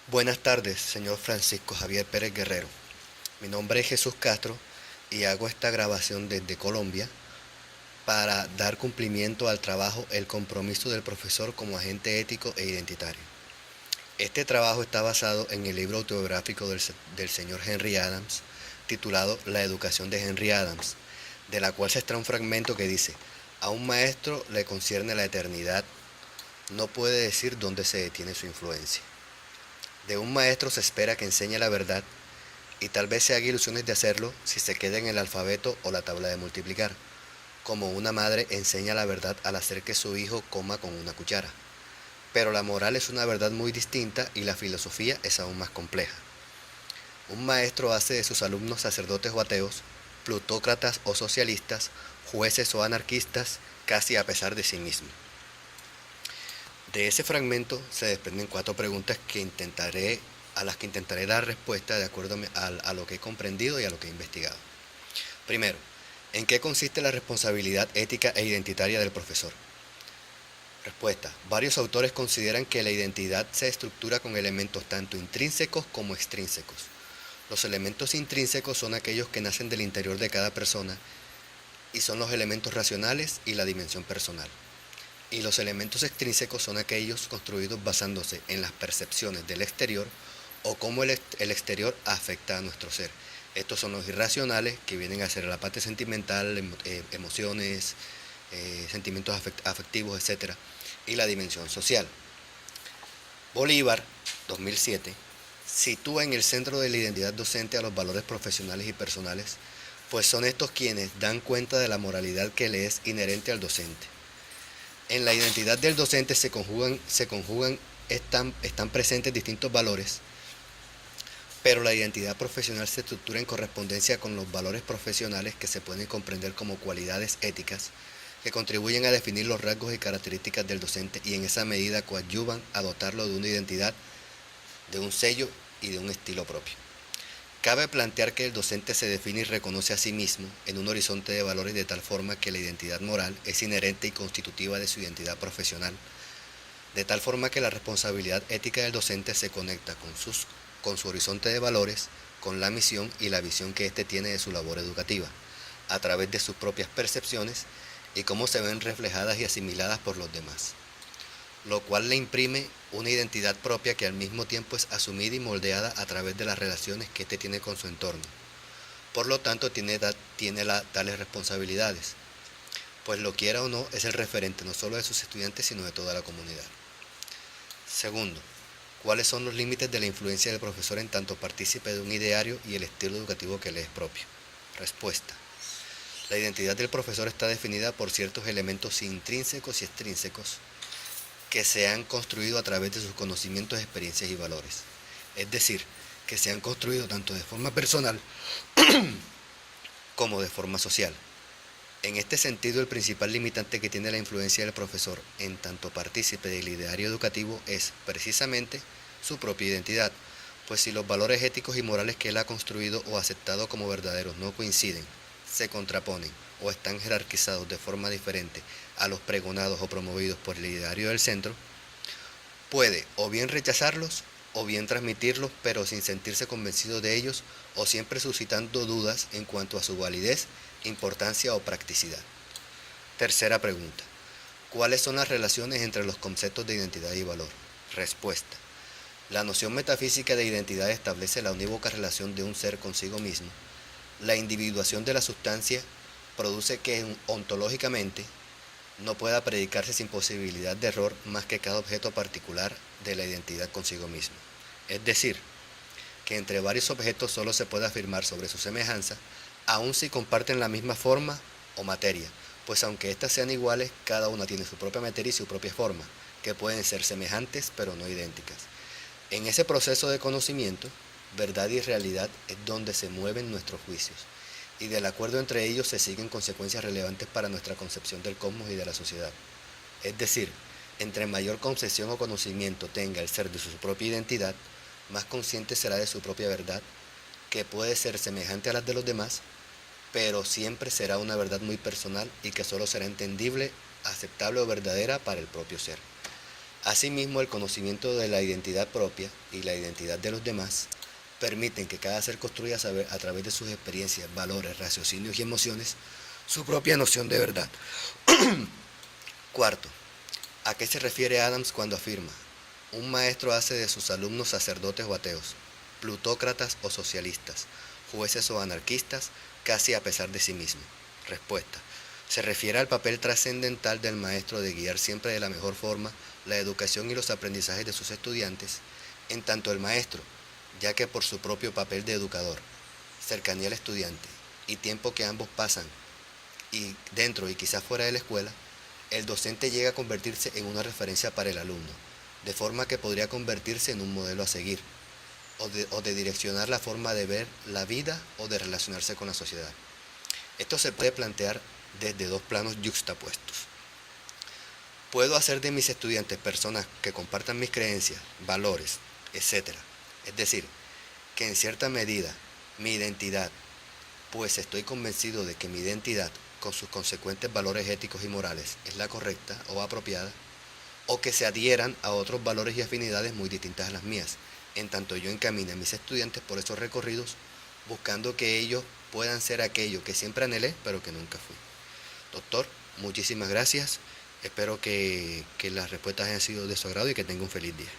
Buenas tardes, señor Francisco Javier Pérez Guerrero. Mi nombre es Jesús Castro y hago esta grabación desde Colombia para dar cumplimiento al trabajo El compromiso del profesor como agente ético e identitario. Este trabajo está basado en el libro autobiográfico del señor Henry Adams, titulado La educación de Henry Adams, de la cual se extrae un fragmento que dice: a un maestro le concierne la eternidad, no puede decir dónde se detiene su influencia. De un maestro se espera que enseñe la verdad y tal vez se haga ilusiones de hacerlo si se queda en el alfabeto o la tabla de multiplicar, como una madre enseña la verdad al hacer que su hijo coma con una cuchara. Pero la moral es una verdad muy distinta y la filosofía es aún más compleja. Un maestro hace de sus alumnos sacerdotes o ateos, plutócratas o socialistas, jueces o anarquistas, casi a pesar de sí mismo. De ese fragmento se desprenden 4 preguntas a las que intentaré dar respuesta de acuerdo a lo que he comprendido y a lo que he investigado. Primero, ¿en qué consiste la responsabilidad ética e identitaria del profesor? Respuesta. Varios autores consideran que la identidad se estructura con elementos tanto intrínsecos como extrínsecos. Los elementos intrínsecos son aquellos que nacen del interior de cada persona y son los elementos racionales y la dimensión personal. Y los elementos extrínsecos son aquellos construidos basándose en las percepciones del exterior o cómo el exterior afecta a nuestro ser. Estos son los irracionales, que vienen a ser la parte sentimental, emociones, sentimientos afectivos, etc. Y la dimensión social. Bolívar, 2007, sitúa en el centro de la identidad docente a los valores profesionales y personales, pues son estos quienes dan cuenta de la moralidad que le es inherente al docente. En la identidad del docente están presentes distintos valores, pero la identidad profesional se estructura en correspondencia con los valores profesionales que se pueden comprender como cualidades éticas que contribuyen a definir los rasgos y características del docente y en esa medida coadyuvan a dotarlo de una identidad, de un sello y de un estilo propio. Cabe plantear que el docente se define y reconoce a sí mismo en un horizonte de valores de tal forma que la identidad moral es inherente y constitutiva de su identidad profesional, de tal forma que la responsabilidad ética del docente se conecta con su horizonte de valores, con la misión y la visión que éste tiene de su labor educativa, a través de sus propias percepciones y cómo se ven reflejadas y asimiladas por los demás, lo cual le imprime una identidad propia que al mismo tiempo es asumida y moldeada a través de las relaciones que éste tiene con su entorno. Por lo tanto, tiene tales responsabilidades, pues lo quiera o no, es el referente no solo de sus estudiantes, sino de toda la comunidad. Segundo, ¿cuáles son los límites de la influencia del profesor en tanto partícipe de un ideario y el estilo educativo que le es propio? Respuesta. La identidad del profesor está definida por ciertos elementos intrínsecos y extrínsecos que se han construido a través de sus conocimientos, experiencias y valores. Es decir, que se han construido tanto de forma personal como de forma social. En este sentido, el principal limitante que tiene la influencia del profesor en tanto partícipe del ideario educativo es, precisamente, su propia identidad, pues si los valores éticos y morales que él ha construido o aceptado como verdaderos no coinciden, se contraponen o están jerarquizados de forma diferente a los pregonados o promovidos por el ideario del centro, puede o bien rechazarlos o bien transmitirlos, pero sin sentirse convencido de ellos o siempre suscitando dudas en cuanto a su validez, importancia o practicidad. Tercera pregunta. ¿Cuáles son las relaciones entre los conceptos de identidad y valor? Respuesta. La noción metafísica de identidad establece la unívoca relación de un ser consigo mismo. La individuación de la sustancia produce que ontológicamente no pueda predicarse sin posibilidad de error más que cada objeto particular de la identidad consigo mismo. Es decir, que entre varios objetos solo se puede afirmar sobre su semejanza, aun si comparten la misma forma o materia, pues aunque éstas sean iguales, cada una tiene su propia materia y su propia forma, que pueden ser semejantes pero no idénticas. En ese proceso de conocimiento, verdad y realidad es donde se mueven nuestros juicios, y del acuerdo entre ellos se siguen consecuencias relevantes para nuestra concepción del cosmos y de la sociedad. Es decir, entre mayor concepción o conocimiento tenga el ser de su propia identidad, más consciente será de su propia verdad, que puede ser semejante a las de los demás, pero siempre será una verdad muy personal y que solo será entendible, aceptable o verdadera para el propio ser. Asimismo, el conocimiento de la identidad propia y la identidad de los demás permiten que cada ser construya a través de sus experiencias, valores, raciocinios y emociones su propia noción de verdad. Cuarto, ¿a qué se refiere Adams cuando afirma: un maestro hace de sus alumnos sacerdotes o ateos, plutócratas o socialistas, jueces o anarquistas, casi a pesar de sí mismo? Respuesta: se refiere al papel trascendental del maestro de guiar siempre de la mejor forma la educación y los aprendizajes de sus estudiantes, en tanto el maestro, ya que por su propio papel de educador, cercanía al estudiante y tiempo que ambos pasan y dentro y quizás fuera de la escuela, el docente llega a convertirse en una referencia para el alumno, de forma que podría convertirse en un modelo a seguir, o de direccionar la forma de ver la vida o de relacionarse con la sociedad. Esto se puede plantear desde dos planos yuxtapuestos. Puedo hacer de mis estudiantes personas que compartan mis creencias, valores, etc. Es decir, que en cierta medida mi identidad, pues estoy convencido de que mi identidad, con sus consecuentes valores éticos y morales, es la correcta o apropiada, o que se adhieran a otros valores y afinidades muy distintas a las mías, en tanto yo encamine a mis estudiantes por esos recorridos, buscando que ellos puedan ser aquello que siempre anhelé, pero que nunca fui. Doctor, muchísimas gracias. Espero que las respuestas hayan sido de su agrado y que tenga un feliz día.